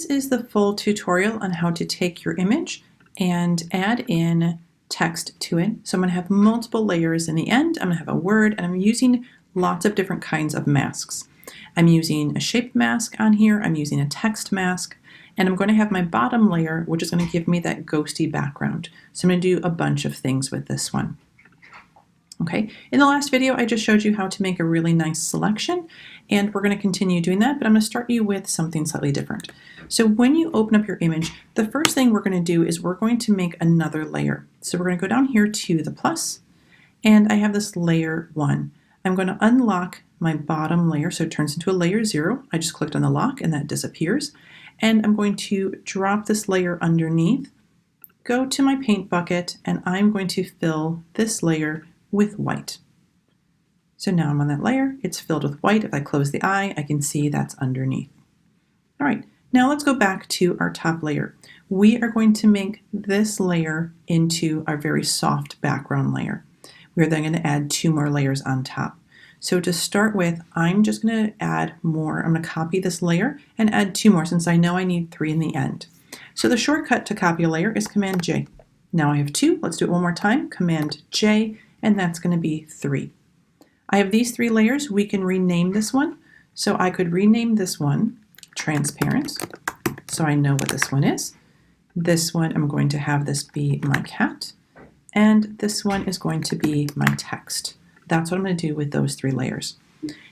is the full tutorial on how to take your image and add in text to it. So I'm going to have multiple layers in the end. I'm going to have a word, and I'm using lots of different kinds of masks. I'm using a shape mask on here. I'm using a text mask. And I'm going to have my bottom layer, which is going to give me that ghosty background. So I'm going to do a bunch of things with this one. Okay, in the last video, I just showed you how to make a really nice selection, and we're going to continue doing that, but I'm going to start you with something slightly different. So when you open up your image, the first thing we're going to do is we're going to make another layer. So we're going to go down here to the plus, and I have this layer 1. I'm going to unlock my bottom layer, so it turns into a layer 0. I just clicked on the lock, and that disappears. And I'm going to drop this layer underneath, go to my paint bucket, and I'm going to fill this layer with white. So now I'm on that layer, it's filled with white. If I close the eye, I can see that's underneath. All right, now let's go back to our top layer. We are going to make this layer into our very soft background layer. We're then going to add 2 more layers on top. So to start with, I'm just going to add more. I'm going to copy this layer and add 2 more since I know I need 3 in the end. So the shortcut to copy a layer is Command J. Now I have 2. Let's do it one more time. Command J, and that's going to be 3. I have these 3 layers. We can rename this one. So I could rename this one transparent, so I know what this one is. This one, I'm going to have this be my cat, and this one is going to be my text. That's what I'm going to do with those 3 layers.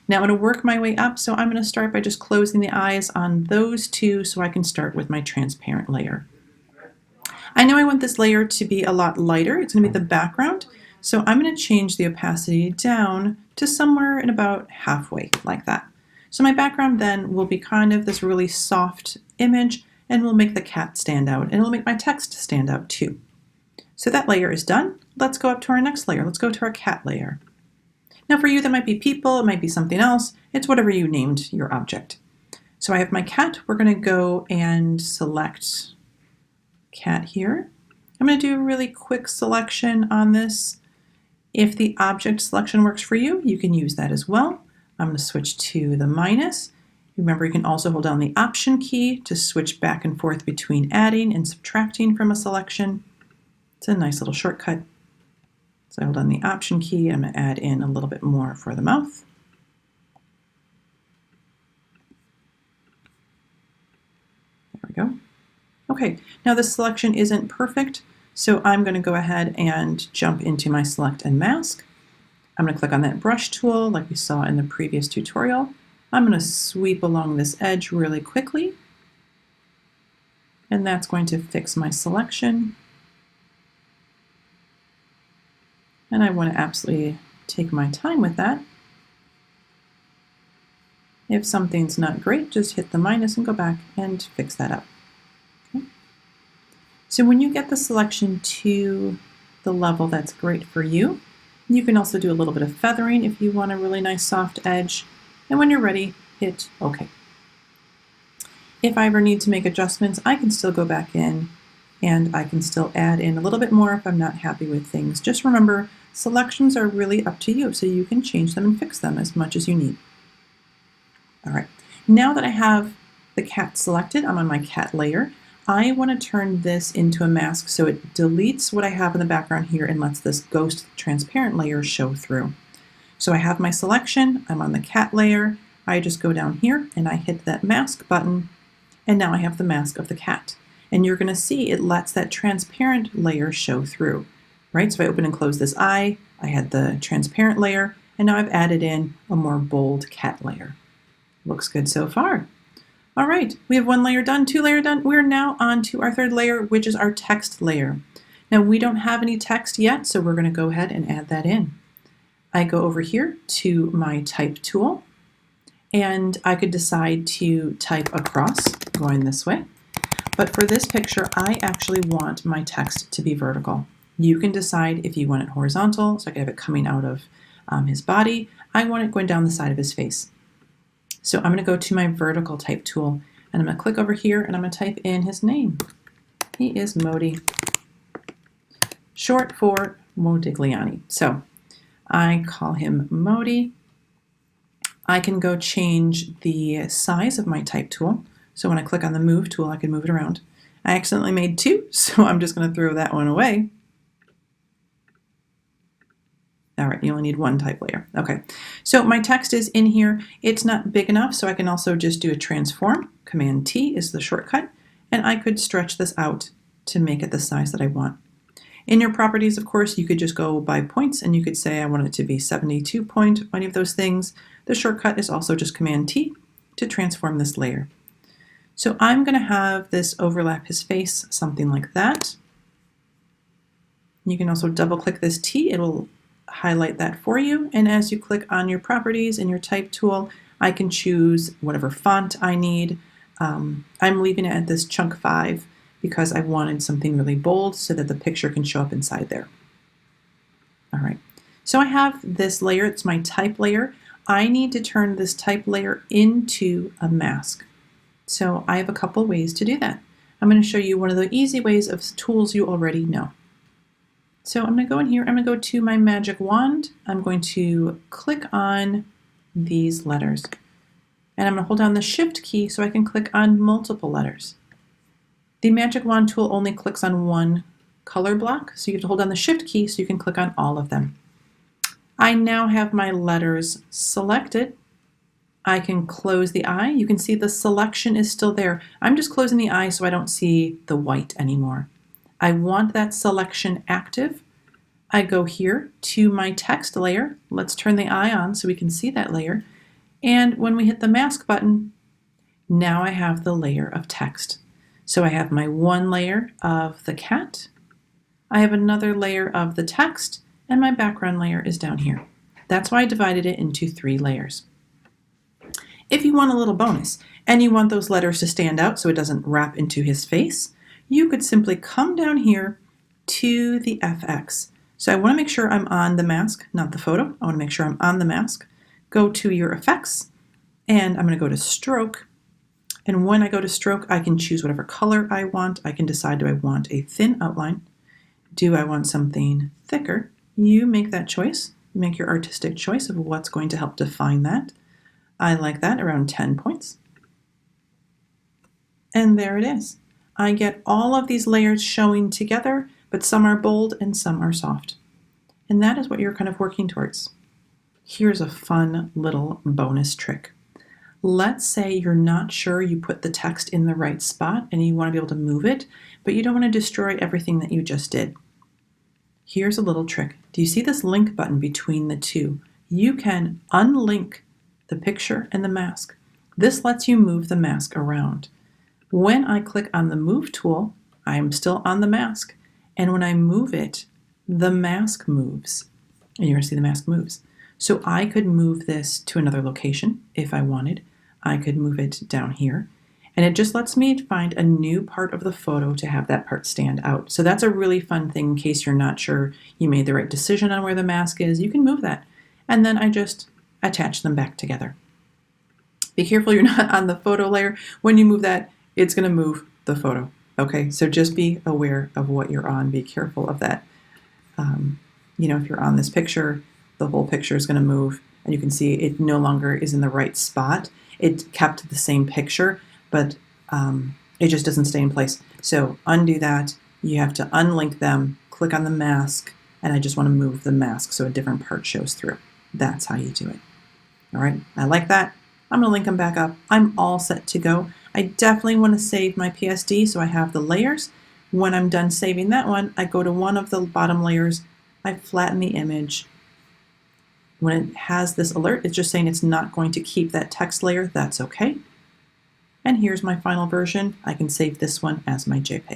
Now I'm going to work my way up, so I'm going to start by just closing the eyes on those 2 so I can start with my transparent layer. I know I want this layer to be a lot lighter. It's going to be the background. So I'm going to change the opacity down to somewhere in about halfway, like that. So my background then will be kind of this really soft image, and will make the cat stand out, and it'll make my text stand out too. So that layer is done. Let's go up to our next layer. Let's go to our cat layer. Now for you, that might be people, it might be something else. It's whatever you named your object. So I have my cat. We're going to go and select cat here. I'm going to do a really quick selection on this. If the object selection works for you, you can use that as well. I'm going to switch to the minus. Remember, you can also hold down the Option key to switch back and forth between adding and subtracting from a selection. It's a nice little shortcut. So I hold down the Option key. I'm going to add in a little bit more for the mouth. There we go. Okay, now this selection isn't perfect. So I'm going to go ahead and jump into my select and mask. I'm going to click on that brush tool like we saw in the previous tutorial. I'm going to sweep along this edge really quickly. And that's going to fix my selection. And I want to absolutely take my time with that. If something's not great, just hit the minus and go back and fix that up. So when you get the selection to the level that's great for you, you can also do a little bit of feathering if you want a really nice soft edge. And when you're ready, hit OK. If I ever need to make adjustments, I can still go back in and I can still add in a little bit more if I'm not happy with things. Just remember, selections are really up to you, so you can change them and fix them as much as you need. All right, now that I have the cat selected, I'm on my cat layer. I want to turn this into a mask so it deletes what I have in the background here and lets this ghost transparent layer show through. So I have my selection, I'm on the cat layer, I just go down here and I hit that mask button, and now I have the mask of the cat. And you're going to see it lets that transparent layer show through, right? So if I open and close this eye, I had the transparent layer, and now I've added in a more bold cat layer. Looks good so far. All right, we have 1 layer done, 2 layer done. We're now on to our 3rd layer, which is our text layer. Now we don't have any text yet, so we're going to go ahead and add that in. I go over here to my type tool, and I could decide to type across, going this way. But for this picture, I actually want my text to be vertical. You can decide if you want it horizontal, so I can have it coming out of his body. I want it going down the side of his face. So I'm going to go to my vertical type tool, and I'm going to click over here, and I'm going to type in his name. He is Modi, short for Modigliani. So I call him Modi. I can go change the size of my type tool. So when I click on the move tool, I can move it around. I accidentally made 2, so I'm just going to throw that one away. All right, you only need 1 type layer. Okay, so my text is in here. It's not big enough, so I can also just do a transform. Command T is the shortcut, and I could stretch this out to make it the size that I want. In your properties, of course, you could just go by points, and you could say I want it to be 72 point, any of those things. The shortcut is also just Command T to transform this layer. So I'm going to have this overlap his face, something like that. You can also double click this T. It'll highlight that for you. And as you click on your properties and your type tool, I can choose whatever font I need. I'm leaving it at this chunk 5 because I wanted something really bold so that the picture can show up inside there. All right, so I have this layer. It's my type layer. I need to turn this type layer into a mask. So I have a couple ways to do that. I'm going to show you one of the easy ways of tools you already know. So I'm going to go in here, I'm going to go to my magic wand. I'm going to click on these letters. And I'm going to hold down the Shift key so I can click on multiple letters. The magic wand tool only clicks on one color block, so you have to hold down the Shift key so you can click on all of them. I now have my letters selected. I can close the eye. You can see the selection is still there. I'm just closing the eye so I don't see the white anymore. I want that selection active. I go here to my text layer. Let's turn the eye on so we can see that layer. And when we hit the mask button, now I have the layer of text. So I have my one layer of the cat. I have another layer of the text, and my background layer is down here. That's why I divided it into 3 layers. If you want a little bonus and you want those letters to stand out so it doesn't wrap into his face, you could simply come down here to the FX. So I want to make sure I'm on the mask, not the photo. I want to make sure I'm on the mask. Go to your effects, and I'm going to go to stroke. And when I go to stroke, I can choose whatever color I want. I can decide, do I want a thin outline? Do I want something thicker? You make that choice. Make your artistic choice of what's going to help define that. I like that, around 10 points. And there it is. I get all of these layers showing together, but some are bold and some are soft. And that is what you're kind of working towards. Here's a fun little bonus trick. Let's say you're not sure you put the text in the right spot and you want to be able to move it, but you don't want to destroy everything that you just did. Here's a little trick. Do you see this link button between the two? You can unlink the picture and the mask. This lets you move the mask around. When I click on the Move tool, I am still on the mask, and when I move it, the mask moves. And you're going to see the mask moves. So I could move this to another location if I wanted. I could move it down here, and it just lets me find a new part of the photo to have that part stand out. So that's a really fun thing in case you're not sure you made the right decision on where the mask is. You can move that, and then I just attach them back together. Be careful you're not on the photo layer. When you move that, it's going to move the photo. Okay, so just be aware of what you're on. Be careful of that. If you're on this picture, the whole picture is going to move, and you can see it no longer is in the right spot. It kept the same picture, but it just doesn't stay in place. So undo that. You have to unlink them, click on the mask, and I just want to move the mask so a different part shows through. That's how you do it. All right, I like that. I'm going to link them back up. I'm all set to go. I definitely want to save my PSD so I have the layers. When I'm done saving that one, I go to one of the bottom layers, I flatten the image. When it has this alert, it's just saying it's not going to keep that text layer. That's okay. And here's my final version. I can save this one as my JPEG.